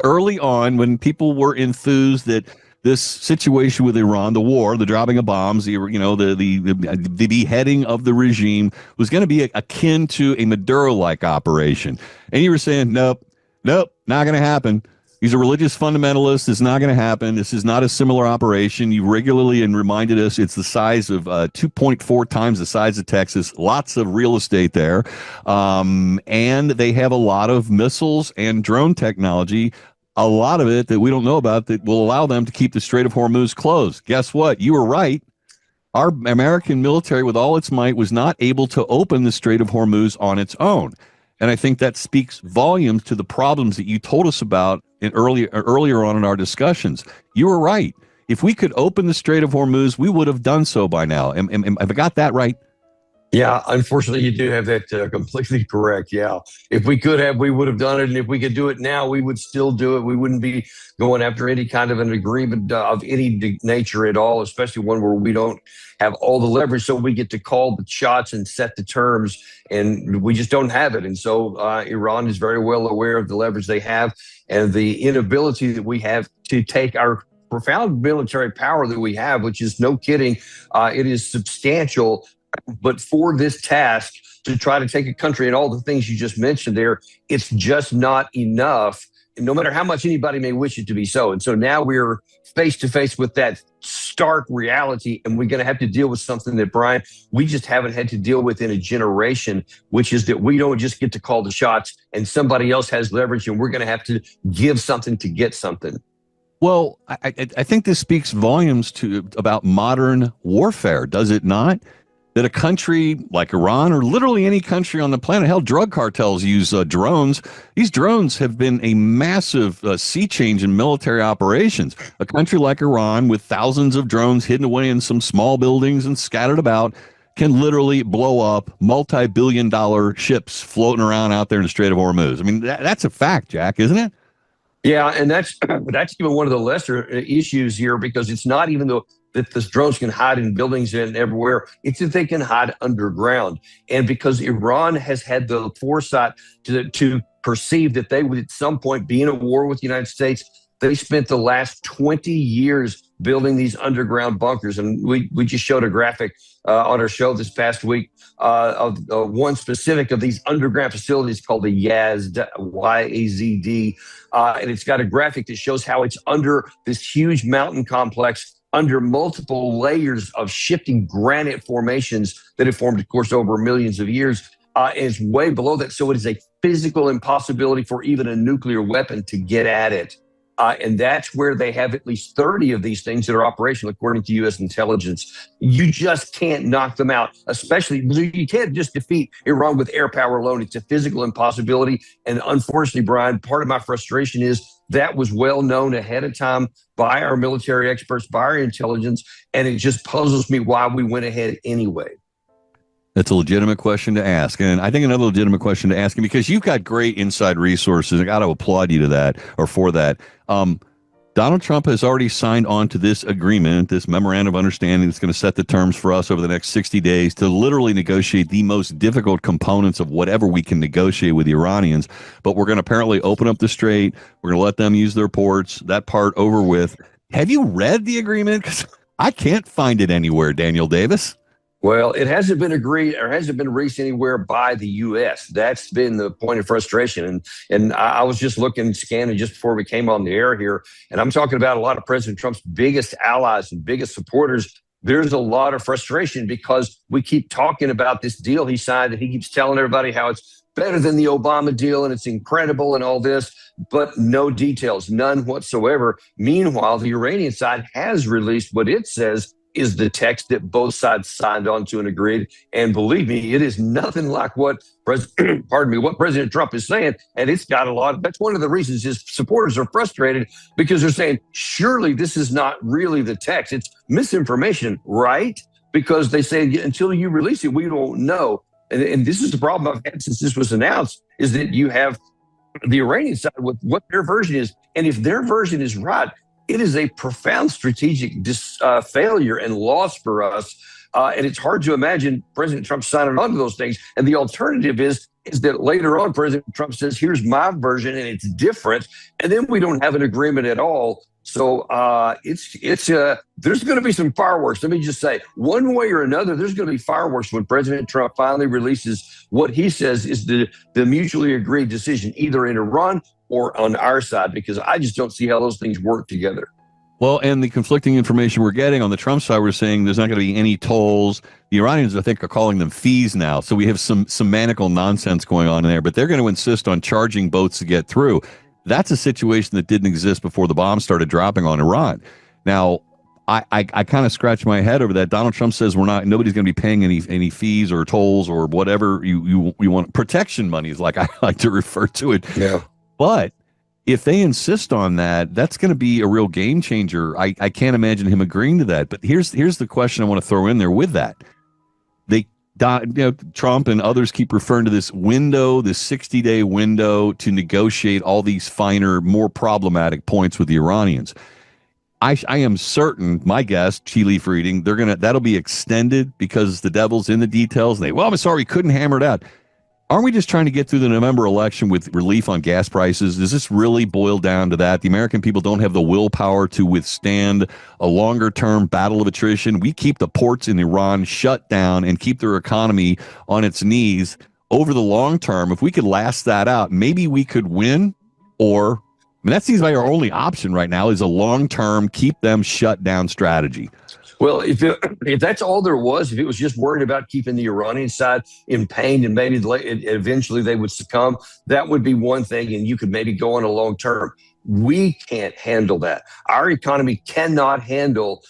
early on when people were enthused that this situation with Iran, the war, the dropping of bombs, the beheading of the regime was going to be akin to a Maduro-like operation. And you were saying, nope, not going to happen. He's a religious fundamentalist. It's not going to happen. This is not a similar operation. You regularly and reminded us it's the size of 2.4 times the size of Texas. Lots of real estate there. And they have a lot of missiles and drone technology, a lot of it that we don't know about that will allow them to keep the Strait of Hormuz closed. Guess what? You were right. Our American military, with all its might, was not able to open the Strait of Hormuz on its own. And I think that speaks volumes to the problems that you told us about earlier on in our discussions. You were right. If we could open the Strait of Hormuz, we would have done so by now. Have I got that right? Yeah, unfortunately, you do have that completely correct. Yeah, if we could have, we would have done it. And if we could do it now, we would still do it. We wouldn't be going after any kind of an agreement of any nature at all, especially one where we don't have all the leverage. So we get to call the shots and set the terms, and we just don't have it. And so Iran is very well aware of the leverage they have and the inability that we have to take our profound military power that we have, which is no kidding. It is substantial. But for this task to try to take a country and all the things you just mentioned there, it's just not enough, no matter how much anybody may wish it to be so. And so now we're face to face with that stark reality, and we're going to have to deal with something that, Brian, we just haven't had to deal with in a generation, which is that we don't just get to call the shots and somebody else has leverage, and we're going to have to give something to get something. Well, I think this speaks volumes about modern warfare, does it not? That a country like Iran, or literally any country on the planet, hell, drug cartels use drones. These drones have been a massive sea change in military operations. A country like Iran, with thousands of drones hidden away in some small buildings and scattered about, can literally blow up multi-billion-dollar ships floating around out there in the Strait of Hormuz. I mean, that's a fact, Jack, isn't it? Yeah, and that's even one of the lesser issues here, because it's not even that the drones can hide in buildings and everywhere. It's that they can hide underground. And because Iran has had the foresight to perceive that they would at some point be in a war with the United States, they spent the last 20 years building these underground bunkers. And we just showed a graphic on our show this past week of one specific of these underground facilities called the Yazd, Y-A-Z-D. And it's got a graphic that shows how it's under this huge mountain complex, under multiple layers of shifting granite formations that have formed, of course, over millions of years. And it's way below that. So it is a physical impossibility for even a nuclear weapon to get at it. And that's where they have at least 30 of these things that are operational, according to U.S. intelligence. You just can't knock them out, especially you can't just defeat Iran with air power alone. It's a physical impossibility. And unfortunately, Brian, part of my frustration is that was well known ahead of time by our military experts, by our intelligence, and it just puzzles me why we went ahead anyway. That's a legitimate question to ask. And I think another legitimate question to ask, because you've got great inside resources. I got to applaud you to that, or for that. Donald Trump has already signed on to this agreement, this memorandum of understanding that's going to set the terms for us over the next 60 days to literally negotiate the most difficult components of whatever we can negotiate with the Iranians. But we're going to apparently open up the strait. We're going to let them use their ports. That part over with. Have you read the agreement? Because I can't find it anywhere, Daniel Davis. Well, it hasn't been agreed or hasn't been reached anywhere by the U.S. That's been the point of frustration. And I was just scanning just before we came on the air here, and I'm talking about a lot of President Trump's biggest allies and biggest supporters. There's a lot of frustration because we keep talking about this deal he signed, and he keeps telling everybody how it's better than the Obama deal and it's incredible and all this, but no details, none whatsoever. Meanwhile, the Iranian side has released what it says is the text that both sides signed on to and agreed. And believe me, it is nothing like what what President Trump is saying. And it's got a lot. That's one of the reasons his supporters are frustrated, because they're saying, surely this is not really the text. It's misinformation, right? Because they say, until you release it, we don't know. And this is the problem I've had since this was announced, is that you have the Iranian side with what their version is. And if their version is right, it is a profound strategic failure and loss for us, And it's hard to imagine President Trump signing on to those things. And the alternative is that later on, President Trump says, here's my version, and it's different. And then we don't have an agreement at all. So there's going to be some fireworks. Let me just say, one way or another, there's going to be fireworks when President Trump finally releases what he says is the mutually agreed decision, either in Iran or on our side, because I just don't see how those things work together. Well, and the conflicting information we're getting on the Trump side, we're saying there's not going to be any tolls. The Iranians, I think, are calling them fees now. So we have some semantical nonsense going on in there, but they're going to insist on charging boats to get through. That's a situation that didn't exist before the bombs started dropping on Iran. Now, I kind of scratch my head over that. Donald Trump says nobody's going to be paying any fees or tolls or whatever you want. Protection money is like I like to refer to it. Yeah. But if they insist on that, that's going to be a real game changer. I can't imagine him agreeing to that. But here's the question I want to throw in there with that. Trump and others keep referring to this window, this 60-day window to negotiate all these finer, more problematic points with the Iranians. I am certain, my guess, tea leaf reading, that'll be extended because the devil's in the details. I'm sorry, we couldn't hammer it out. Aren't we just trying to get through the November election with relief on gas prices? Does this really boil down to that? The American people don't have the willpower to withstand a longer-term battle of attrition. We keep the ports in Iran shut down and keep their economy on its knees over the long term. If we could last that out, maybe we could win. Or, that seems like our only option right now is a long-term, keep them shut down strategy. Well, if that's all there was, if it was just worried about keeping the Iranian side in pain and maybe eventually they would succumb, that would be one thing, and you could maybe go on a long term. We can't handle that. Our economy cannot handle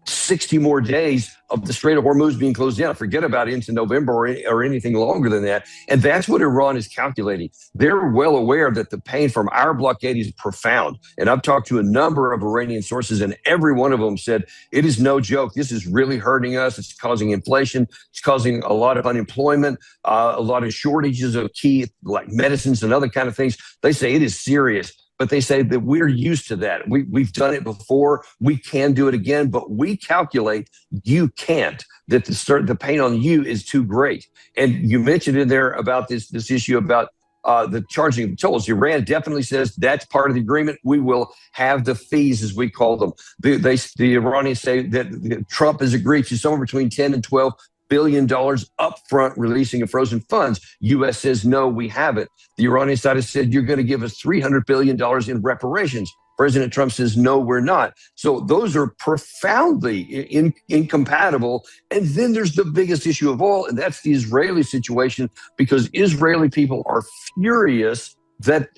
60 more days of the Strait of Hormuz being closed down. Forget about into November or anything longer than that. And that's what Iran is calculating. They're well aware that the pain from our blockade is profound. And I've talked to a number of Iranian sources, and every one of them said, it is no joke. This is really hurting us. It's causing inflation. It's causing a lot of unemployment, a lot of shortages of key like medicines and other kind of things. They say it is serious. But they say that we're used to that. We've done it before. We can do it again, but we calculate you can't, that the pain on you is too great. And you mentioned in there about this issue about the charging of tolls. Iran definitely says that's part of the agreement. We will have the fees, as we call them. The Iranians say that Trump has agreed to somewhere between 10 and 12 billion dollars upfront releasing of frozen funds. U.S. says, no, we haven't. The Iranian side has said, you're going to give us $300 billion in reparations. President Trump says, no, we're not. So those are profoundly incompatible. And then there's the biggest issue of all, and that's the Israeli situation, because Israeli people are furious that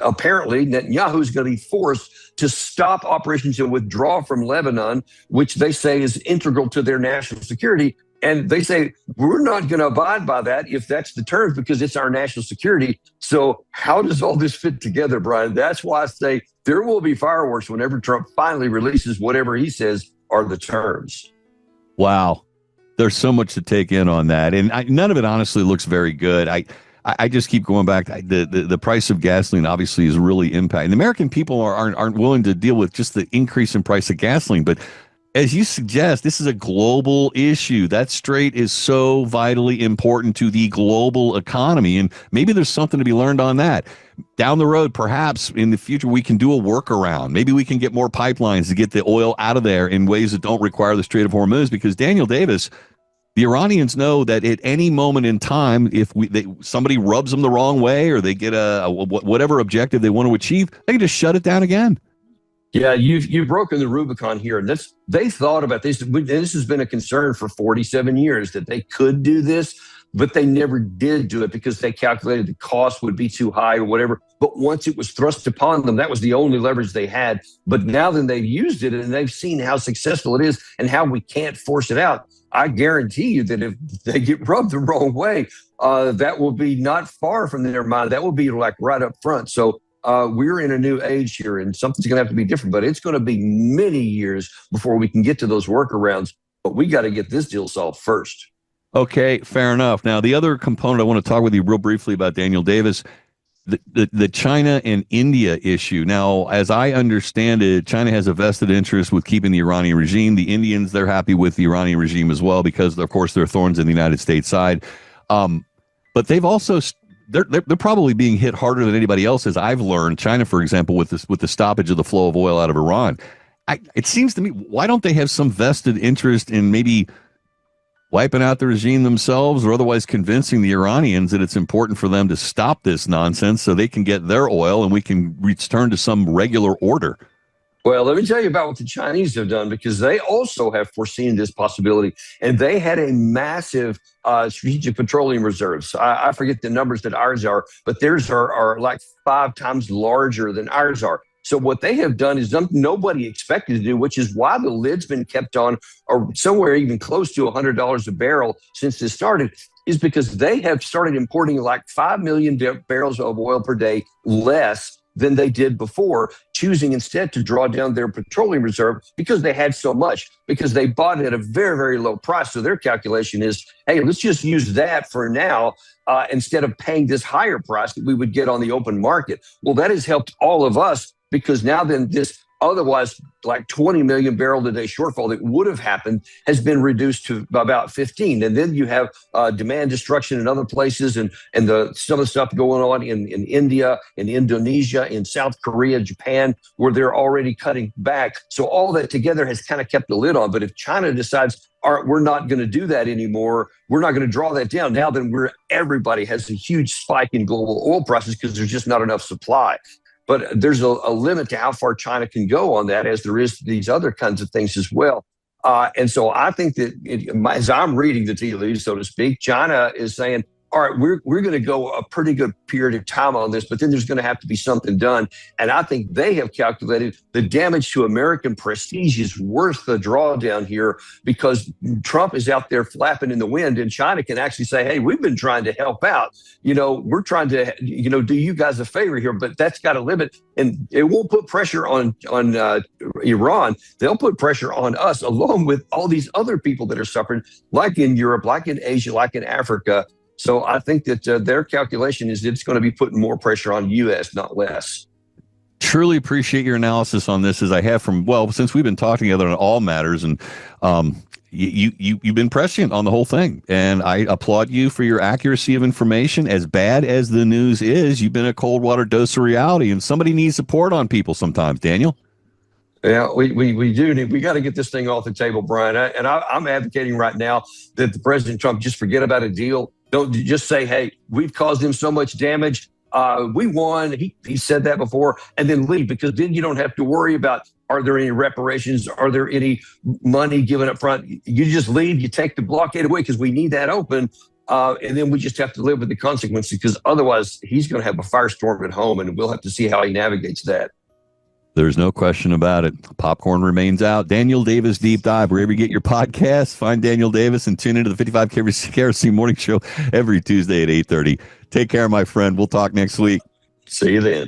apparently Netanyahu is going to be forced to stop operations and withdraw from Lebanon, which they say is integral to their national security. And they say, we're not going to abide by that if that's the terms, because it's our national security. So how does all this fit together, Brian? That's why I say there will be fireworks whenever Trump finally releases whatever he says are the terms. Wow. There's so much to take in on that. And none of it honestly looks very good. I just keep going back. The price of gasoline obviously is really impacting. The American people aren't willing to deal with just the increase in price of gasoline. But as you suggest, this is a global issue. That strait is so vitally important to the global economy. And maybe there's something to be learned on that. Down the road, perhaps in the future, we can do a workaround. Maybe we can get more pipelines to get the oil out of there in ways that don't require the Strait of Hormuz. Because Daniel Davis, the Iranians know that at any moment in time, if somebody rubs them the wrong way or they get whatever objective they want to achieve, they can just shut it down again. Yeah, you've broken the Rubicon here. And they thought about this. This has been a concern for 47 years that they could do this, but they never did do it because they calculated the cost would be too high or whatever. But once it was thrust upon them, that was the only leverage they had. But now then they've used it and they've seen how successful it is and how we can't force it out. I guarantee you that if they get rubbed the wrong way, that will be not far from their mind. That will be like right up front. So we're in a new age here, and something's going to have to be different. But it's going to be many years before we can get to those workarounds. But we got to get this deal solved first. Okay, fair enough. Now, the other component I want to talk with you real briefly about, Daniel Davis, the China and India issue. Now, as I understand it, China has a vested interest with keeping the Iranian regime. The Indians, they're happy with the Iranian regime as well because, of course, they're thorns in the United States side. But they've also they're probably being hit harder than anybody else, as I've learned. China, for example, with the stoppage of the flow of oil out of Iran. It seems to me, why don't they have some vested interest in maybe wiping out the regime themselves or otherwise convincing the Iranians that it's important for them to stop this nonsense so they can get their oil and we can return to some regular order? Well, let me tell you about what the Chinese have done, because they also have foreseen this possibility, and they had a massive strategic petroleum reserves. I forget the numbers that ours are, but theirs are like 5 times larger than ours are. So what they have done is something nobody expected to do, which is why the lid's been kept on, or somewhere even close to $100 a barrel since this started, is because they have started importing like 5 million barrels of oil per day less than they did before, choosing instead to draw down their petroleum reserve because they had so much, because they bought it at a very, very low price. So their calculation is, hey, let's just use that for now instead of paying this higher price that we would get on the open market. Well, that has helped all of us, because now then this otherwise like 20 million barrel a day shortfall that would have happened has been reduced to about 15. And then you have demand destruction in other places, and some of the stuff going on in India, in Indonesia, in South Korea, Japan, where they're already cutting back. So all that together has kind of kept the lid on. But if China decides, all right, we're not going to do that anymore, we're not going to draw that down, now then everybody has a huge spike in global oil prices because there's just not enough supply. But there's a limit to how far China can go on that, as there is these other kinds of things as well. And so I think that as I'm reading the tea leaves, so to speak, China is saying, all right, we're going to go a pretty good period of time on this, but then there's going to have to be something done. And I think they have calculated the damage to American prestige is worth the drawdown here, because Trump is out there flapping in the wind, and China can actually say, hey, we've been trying to help out. We're trying to, do you guys a favor here, but that's got a limit. And it won't put pressure on Iran. They'll put pressure on us, along with all these other people that are suffering, like in Europe, like in Asia, like in Africa. So I think that their calculation is it's going to be putting more pressure on U.S., not less. Truly appreciate your analysis on this, as I have since we've been talking together on all matters, and you've been prescient on the whole thing, and I applaud you for your accuracy of information. As bad as the news is, you've been a cold water dose of reality, and somebody needs support on people sometimes, Daniel. Yeah, we do need. We got to get this thing off the table, Brian. I'm advocating right now that the President Trump just forget about a deal. Don't just say, hey, we've caused him so much damage. We won. He said that before, and then leave, because then you don't have to worry about, are there any reparations? Are there any money given up front? You just leave. You take the blockade away, because we need that open. And then we just have to live with the consequences, because otherwise he's going to have a firestorm at home, and we'll have to see how he navigates that. There's no question about it. Popcorn remains out. Daniel Davis Deep Dive, wherever you get your podcasts, find Daniel Davis and tune into the 55 KRC Morning Show every Tuesday at 8:30. Take care, my friend. We'll talk next week. See you then.